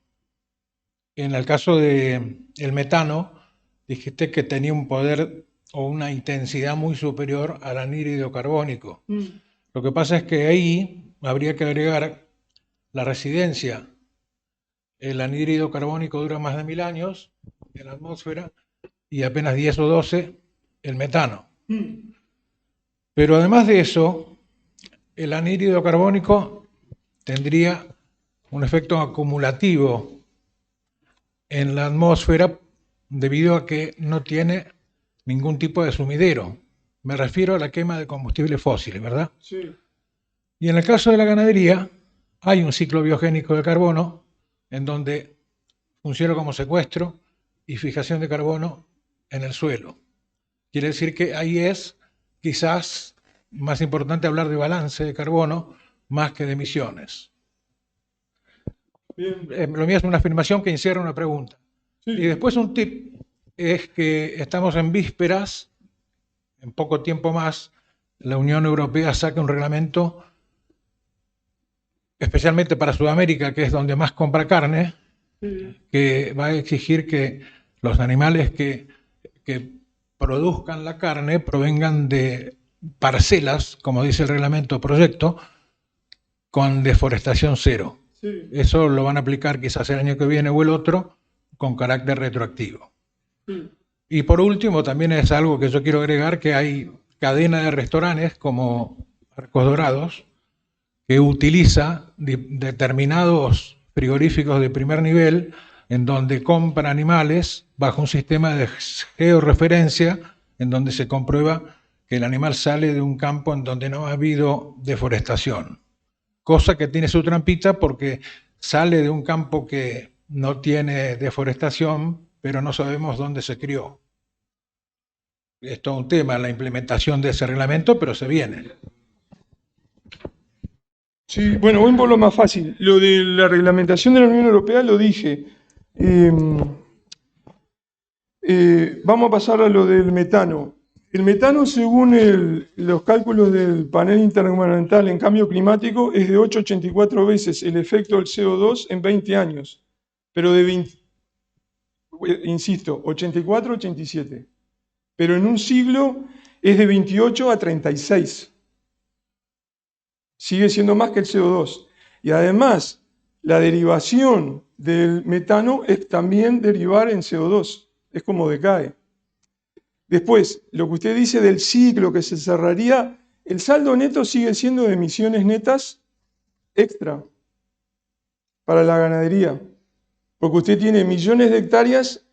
En el caso del metano, dijiste que tenía un poder o una intensidad muy superior al anhídrido carbónico. Lo que pasa es que ahí habría que agregar la residencia. El anhídrido carbónico dura más de 1000 años en la atmósfera y apenas 10 o 12 el metano. Pero además de eso, el anhídrido carbónico tendría un efecto acumulativo en la atmósfera debido a que no tiene ningún tipo de sumidero. Me refiero a la quema de combustibles fósiles, ¿verdad? Sí. Y en el caso de la ganadería, hay un ciclo biogénico de carbono en donde funciona como secuestro y fijación de carbono en el suelo. Quiere decir que ahí es quizás más importante hablar de balance de carbono más que de emisiones. Bien. Lo mío es una afirmación que encierra una pregunta. Sí. Y después un tip es que estamos en vísperas, en poco tiempo más, la Unión Europea saca un reglamento especialmente para Sudamérica, que es donde más compra carne, que va a exigir que los animales que produzcan la carne provengan de parcelas, como dice el reglamento proyecto, con deforestación cero. Sí. Eso lo van a aplicar quizás el año que viene o el otro con carácter retroactivo. Sí. Y por último, también es algo que yo quiero agregar, que hay cadena de restaurantes como Arcos Dorados que utiliza determinados frigoríficos de primer nivel en donde compra animales bajo un sistema de georreferencia en donde se comprueba que el animal sale de un campo en donde no ha habido deforestación. Cosa que tiene su trampita porque sale de un campo que no tiene deforestación, pero no sabemos dónde se crió. Es todo un tema la implementación de ese reglamento, pero se viene. Sí, bueno, voy por lo más fácil. Lo de la reglamentación de la Unión Europea lo dije. Vamos a pasar a lo del metano. El metano, según los cálculos del panel intergubernamental en cambio climático, es de 8,84 veces el efecto del CO2 en 20 años. Pero de 20, insisto, 84 a 87. Pero en un siglo es de 28 a 36. Sigue siendo más que el CO2. Y además, la derivación del metano es también derivar en CO2. Es como decae. Después, lo que usted dice del ciclo que se cerraría, el saldo neto sigue siendo de emisiones netas extra para la ganadería. Porque usted tiene millones de hectáreas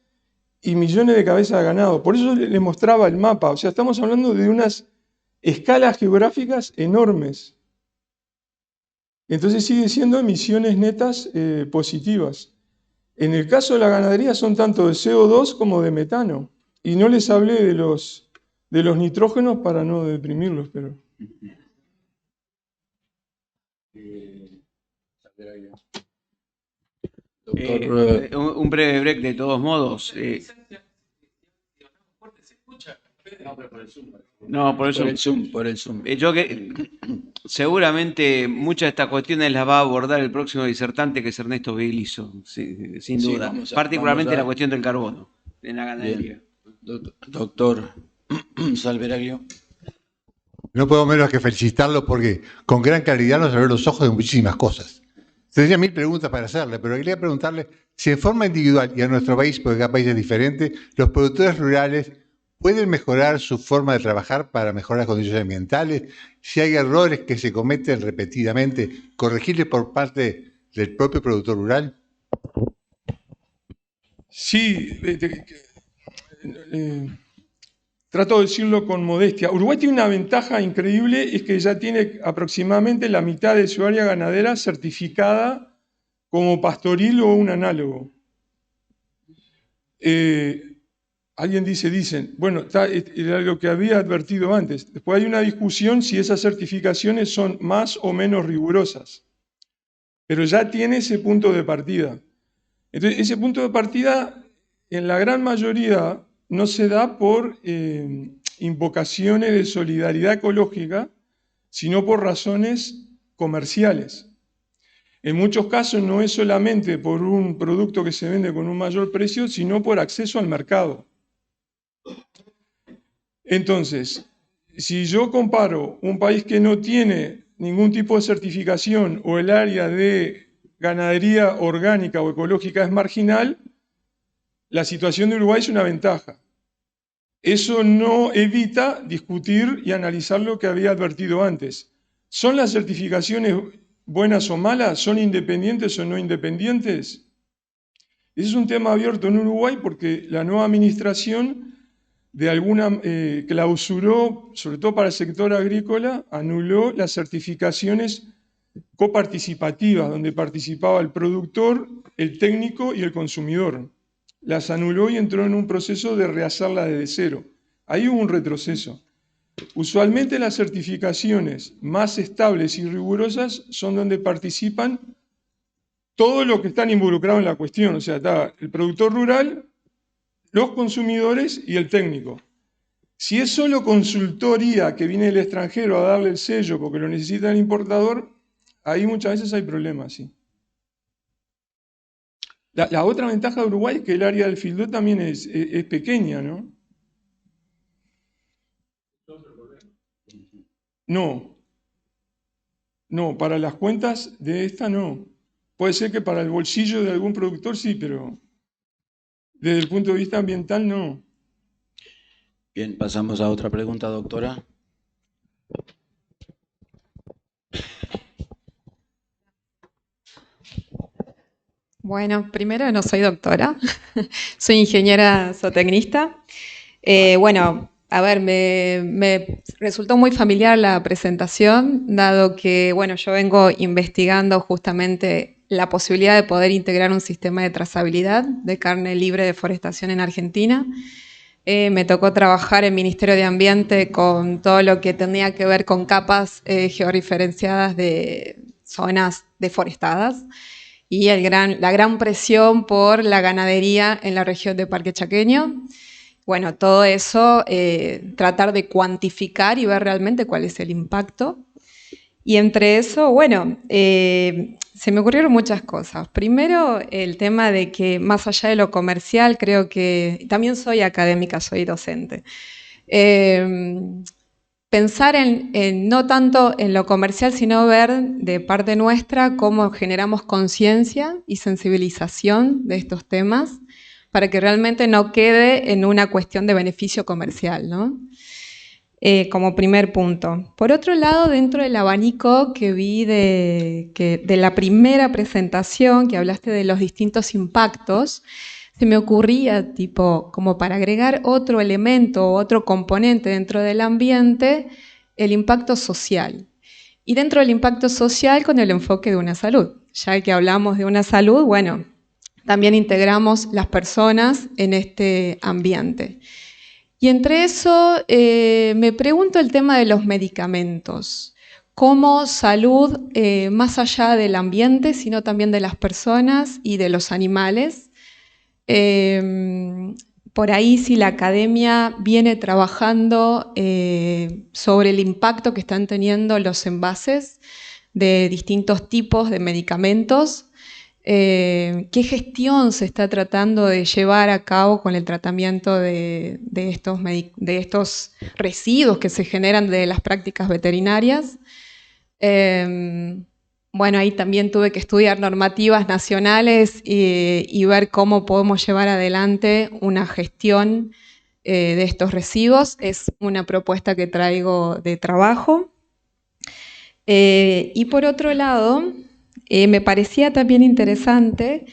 y millones de cabezas de ganado. Por eso le mostraba el mapa. O sea, estamos hablando de unas escalas geográficas enormes. Entonces sigue siendo emisiones netas positivas. En el caso de la ganadería son tanto de CO2 como de metano. Y no les hablé de los nitrógenos para no deprimirlos, pero... Doctor, Un breve break de todos modos. No, por por eso. el Zoom, por el Zoom. Seguramente muchas de estas cuestiones las va a abordar el próximo disertante, que es Ernesto Begliso, sin Sí, duda. Particularmente vamos a- la cuestión del carbono en la ganadería. Doctor Salveraglio. No puedo menos que felicitarlo porque con gran claridad nos abrió los ojos de muchísimas cosas. Tendría 1000 preguntas para hacerle, pero quería preguntarle si en forma individual y en nuestro país, porque cada país es diferente, los productores rurales pueden mejorar su forma de trabajar para mejorar las condiciones ambientales, si hay errores que se cometen repetidamente, corregirles por parte del propio productor rural. Sí, trato de decirlo con modestia. Uruguay tiene una ventaja increíble, es que ya tiene aproximadamente la mitad de su área ganadera certificada como pastoril o un análogo. Alguien dicen, bueno, era lo que había advertido antes. Después hay una discusión si esas certificaciones son más o menos rigurosas. Pero ya tiene ese punto de partida. Entonces, ese punto de partida, en la gran mayoría, no se da por invocaciones de solidaridad ecológica, sino por razones comerciales. En muchos casos no es solamente por un producto que se vende con un mayor precio, sino por acceso al mercado. Entonces, si yo comparo un país que no tiene ningún tipo de certificación o el área de ganadería orgánica o ecológica es marginal, la situación de Uruguay es una ventaja. Eso no evita discutir y analizar lo que había advertido antes. ¿Son las certificaciones buenas o malas? ¿Son independientes o no independientes? Ese es un tema abierto en Uruguay porque la nueva administración clausuró, sobre todo para el sector agrícola, anuló las certificaciones coparticipativas, donde participaba el productor, el técnico y el consumidor. Las anuló y entró en un proceso de rehacerlas desde cero. Ahí hubo un retroceso. Usualmente las certificaciones más estables y rigurosas son donde participan todos los que están involucrados en la cuestión. O sea, está el productor rural, los consumidores y el técnico. Si es solo consultoría que viene del extranjero a darle el sello porque lo necesita el importador, ahí muchas veces hay problemas, sí. La otra ventaja de Uruguay es que el área del fildó también es pequeña, ¿no? No, no, para las cuentas de esta no. Puede ser que para el bolsillo de algún productor sí, pero desde el punto de vista ambiental no. Bien, pasamos a otra pregunta, doctora. Bueno, primero no soy doctora, soy ingeniera zootecnista. Bueno, a ver, me resultó muy familiar la presentación, dado que, bueno, yo vengo investigando justamente la posibilidad de poder integrar un sistema de trazabilidad de carne libre de deforestación en Argentina. Me tocó trabajar en Ministerio de Ambiente con todo lo que tenía que ver con capas georreferenciadas de zonas deforestadas y la gran presión por la ganadería en la región de Parque Chaqueño. Bueno, todo eso, tratar de cuantificar y ver realmente cuál es el impacto. Y entre eso, bueno, se me ocurrieron muchas cosas. Primero, el tema de que más allá de lo comercial, creo que también soy académica, soy docente. Pensar en no tanto en lo comercial, sino ver de parte nuestra cómo generamos conciencia y sensibilización de estos temas para que realmente no quede en una cuestión de beneficio comercial, ¿no? Como primer punto. Por otro lado, dentro del abanico que vi de la primera presentación, que hablaste de los distintos impactos, se me ocurría, tipo, como para agregar otro elemento, otro componente dentro del ambiente, el impacto social. Y dentro del impacto social con el enfoque de una salud. Ya que hablamos de una salud, bueno, también integramos las personas en este ambiente. Y entre eso me pregunto el tema de los medicamentos. Cómo salud, más allá del ambiente, sino también de las personas y de los animales. Por ahí si la academia viene trabajando sobre el impacto que están teniendo los envases de distintos tipos de medicamentos, qué gestión se está tratando de llevar a cabo con el tratamiento de estos residuos que se generan de las prácticas veterinarias. Bueno, ahí también tuve que estudiar normativas nacionales y ver cómo podemos llevar adelante una gestión de estos residuos. Es una propuesta que traigo de trabajo. Y por otro lado, me parecía también interesante,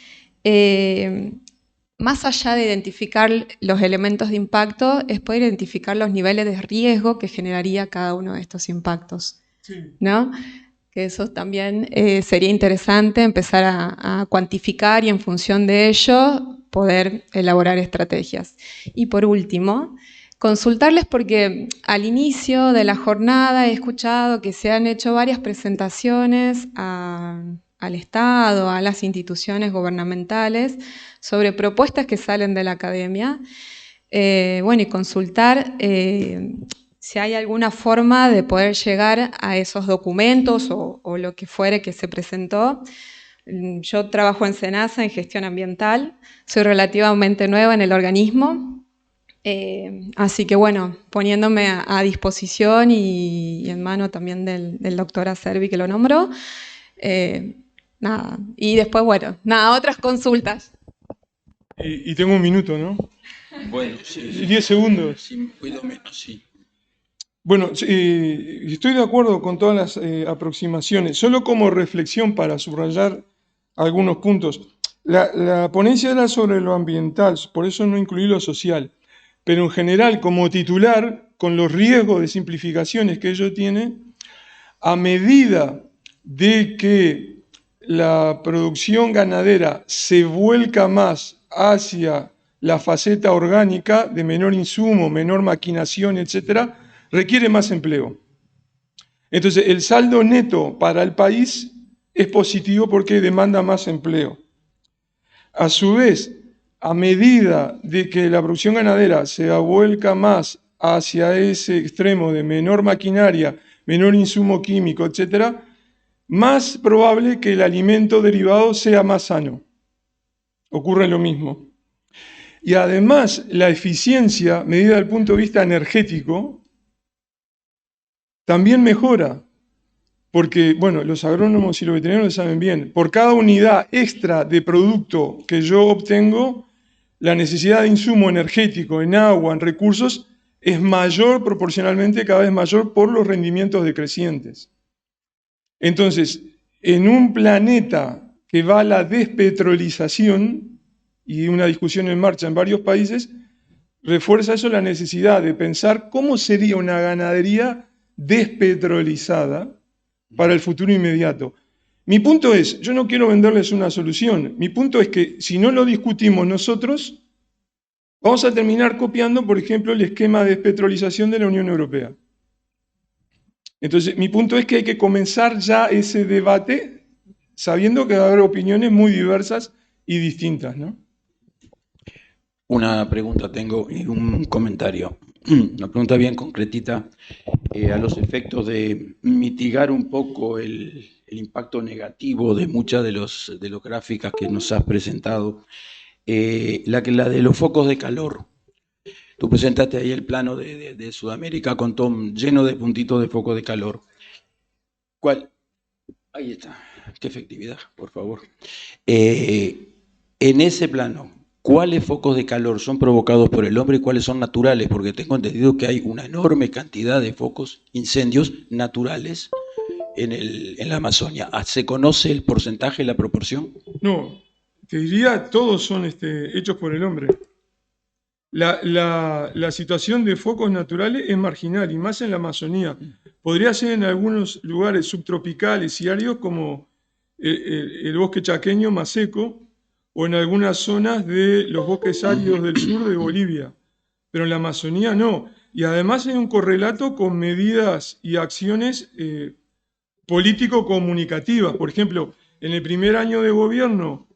más allá de identificar los elementos de impacto, es poder identificar los niveles de riesgo que generaría cada uno de estos impactos, ¿no? Que eso también sería interesante empezar a cuantificar y en función de ello poder elaborar estrategias. Y por último, consultarles porque al inicio de la jornada he escuchado que se han hecho varias presentaciones al Estado, a las instituciones gubernamentales sobre propuestas que salen de la academia. Bueno, y consultar si hay alguna forma de poder llegar a esos documentos o lo que fuere que se presentó. Yo trabajo en SENASA, en gestión ambiental, soy relativamente nueva en el organismo, así que bueno, poniéndome a disposición y en mano también del doctor Acerbi que lo nombró. Nada, y después, bueno, nada, otras consultas. Y tengo un minuto, ¿no? Bueno, sí. 10 segundos. Sí, cuido menos, sí. Bueno, estoy de acuerdo con todas las aproximaciones. Solo como reflexión para subrayar algunos puntos. La ponencia era sobre lo ambiental, por eso no incluí lo social. Pero en general, como titular, con los riesgos de simplificaciones que ello tiene, a medida de que la producción ganadera se vuelca más hacia la faceta orgánica de menor insumo, menor maquinación, etcétera, requiere más empleo. Entonces, el saldo neto para el país es positivo porque demanda más empleo. A su vez, a medida de que la producción ganadera se vuelca más hacia ese extremo de menor maquinaria, menor insumo químico, etcétera, más probable que el alimento derivado sea más sano. Ocurre lo mismo. Y además, la eficiencia, medida desde el punto de vista energético, también mejora. Porque, bueno, los agrónomos y los veterinarios lo saben bien. Por cada unidad extra de producto que yo obtengo, la necesidad de insumo energético, en agua, en recursos, es mayor proporcionalmente, cada vez mayor, por los rendimientos decrecientes. Entonces, en un planeta que va a la despetrolización, y una discusión en marcha en varios países, refuerza eso la necesidad de pensar cómo sería una ganadería despetrolizada para el futuro inmediato. Mi punto es, yo no quiero venderles una solución, mi punto es que si no lo discutimos nosotros, vamos a terminar copiando, por ejemplo, el esquema de despetrolización de la Unión Europea. Entonces, mi punto es que hay que comenzar ya ese debate sabiendo que va a haber opiniones muy diversas y distintas, ¿no? Una pregunta tengo y un comentario. Una pregunta bien concretita a los efectos de mitigar un poco el impacto negativo de muchas de las gráficas que nos has presentado. La de los focos de calor. Tú presentaste ahí el plano de Sudamérica con todo lleno de puntitos de focos de calor. ¿Cuál? Ahí está. Qué efectividad, por favor. En ese plano, ¿cuáles focos de calor son provocados por el hombre y cuáles son naturales? Porque tengo entendido que hay una enorme cantidad de focos, incendios naturales en la Amazonia. ¿Se conoce el porcentaje, la proporción? No, te diría, todos son hechos por el hombre. La situación de focos naturales es marginal, y más en la Amazonía. Podría ser en algunos lugares subtropicales y áridos como el bosque chaqueño más seco, o en algunas zonas de los bosques áridos del sur de Bolivia. Pero en la Amazonía no. Y además hay un correlato con medidas y acciones político-comunicativas. Por ejemplo, en el primer año de gobierno,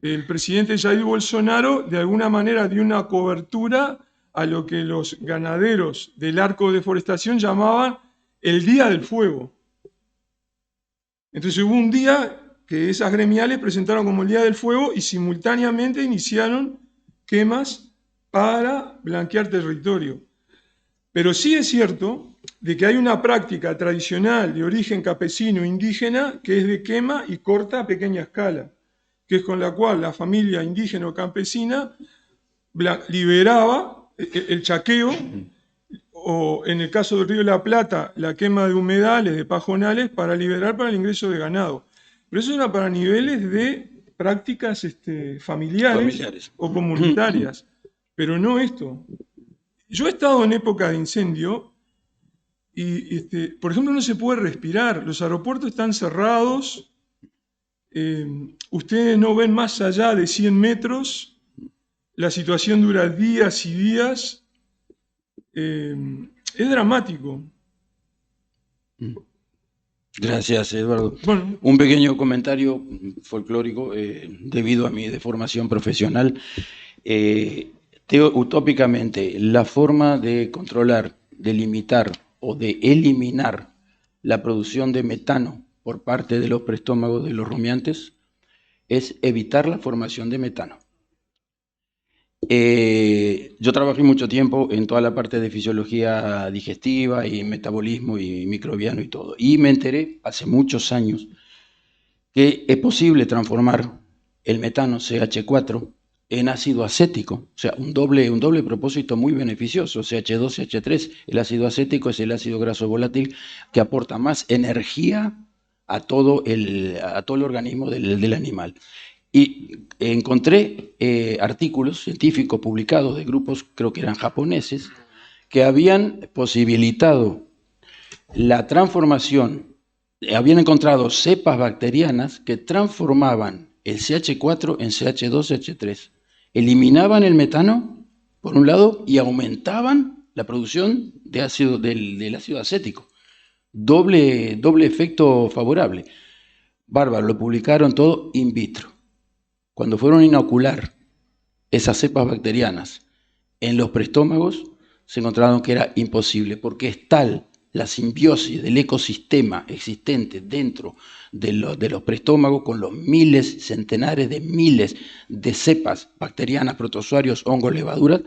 el presidente Jair Bolsonaro de alguna manera dio una cobertura a lo que los ganaderos del arco de deforestación llamaban el Día del Fuego. Entonces hubo un día que esas gremiales presentaron como el Día del Fuego y simultáneamente iniciaron quemas para blanquear territorio. Pero sí es cierto de que hay una práctica tradicional de origen campesino indígena que es de quema y corta a pequeña escala, que es con la cual la familia indígena o campesina liberaba el chaqueo, o en el caso del Río de la Plata, la quema de humedales, de pajonales, para liberar para el ingreso de ganado. Pero eso era para niveles de prácticas familiares o comunitarias, pero no esto. Yo he estado en época de incendio y, por ejemplo, no se puede respirar, los aeropuertos están cerrados, ustedes no ven más allá de 100 metros, la situación dura días y días, es dramático. Gracias, Eduardo. Bueno, un pequeño comentario folclórico debido a mi deformación profesional. Utópicamente, la forma de controlar, de limitar o de eliminar la producción de metano por parte de los preestómagos de los rumiantes es evitar la formación de metano. Yo trabajé mucho tiempo en toda la parte de fisiología digestiva y metabolismo y microbiano y todo. Y me enteré hace muchos años que es posible transformar el metano CH4 en ácido acético, o sea, un doble propósito muy beneficioso, CH2, CH3. El ácido acético es el ácido graso volátil que aporta más energía a todo el organismo del animal. Y encontré artículos científicos publicados de grupos, creo que eran japoneses, que habían posibilitado la transformación, habían encontrado cepas bacterianas que transformaban el CH4 en CH2, CH3. Eliminaban el metano, por un lado, y aumentaban la producción de ácido, del ácido acético. Doble efecto favorable. Bárbaro, lo publicaron todo in vitro. Cuando fueron a inocular esas cepas bacterianas en los preestómagos, se encontraron que era imposible, porque es tal la simbiosis del ecosistema existente dentro de los preestómagos con los miles, centenares de miles de cepas bacterianas, protozoarios, hongos, levaduras,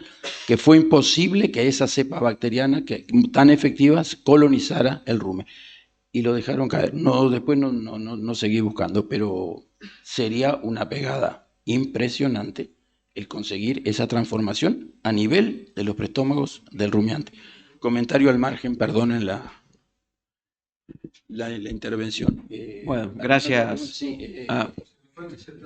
que fue imposible que esa cepa bacteriana tan efectivas colonizara el rumen. Y lo dejaron caer. Después no seguí buscando, pero sería una pegada impresionante el conseguir esa transformación a nivel de los preestómagos del rumiante. Comentario al margen, perdonen la intervención. Bueno, gracias. Sí,